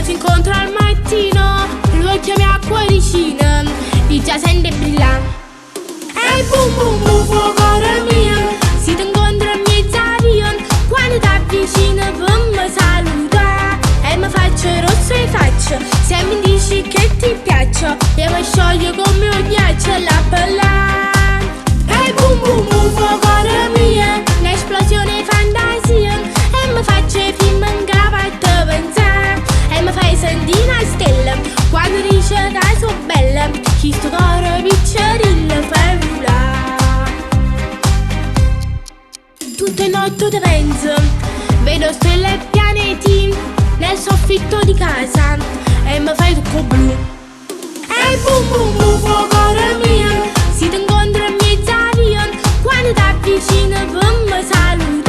si incontra al mattino, lo chiami a cuoricino, e già sente brillare. Ehi bum bum bum, cuore mio, si ti incontra a mezzaria, quando ti avvicino per mi salutare. E mi faccio rosso e faccio, se mi dici che ti piaccio, io mi scioglio come un ghiaccio la pelle. Ehi bum bum bum, cuore mio, un'esplosione fantasia, e mi faccio film in capo pensare. E mi fai sentire una stella, quando dici che sono bella, chi sto cuore piccerino fai volare. Tutte notti ti penso, vedo stelle e pianeti nel soffitto di casa, e mi fai tutto blu. Ehi bum bum bum, cuore mio, si ti incontra a mezzaria, quando ti avvicino per mi salutare.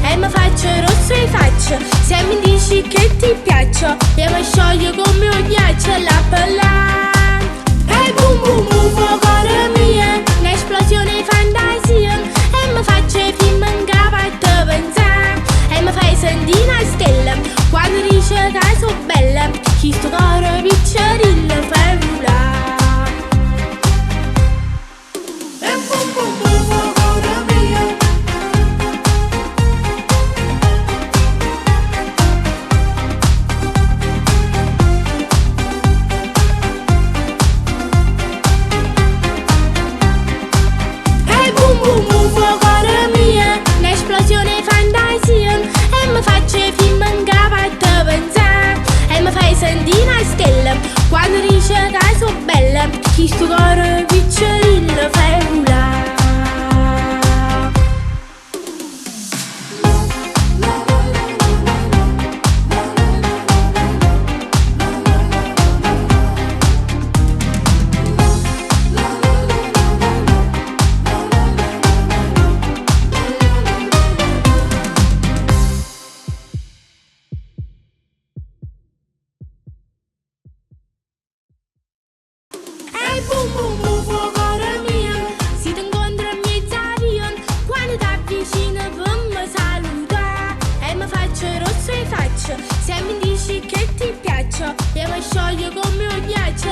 E mi faccio rosso e faccio, se mi dici che ti piaccio, io mi scioglio come un ghiaccio la pelle. Ehi bum bum bum, cuore mio, un'esplosione fantasia, e mi faccio film in capo pensare. E mi fai sentire una stella, quando dici che sono bella, chi sto cuore piccerino fai volare. E bum bum bum, cuore mio. Ehi bum bum bum, cuore mio, un'esplosione fantasia, e mi faccio film in capo pensare. E mi fai sentire una stella, quando dici che sono bella, chi sto cuore piccerino fai volare. Ehi bum bum bum, cuore mio, si ti incontra a mezzaria, quando ti avvicino per mi salutare. E mi faccio rosso e faccio, se mi dici che ti piaccio, io mi scioglio come un ghiaccio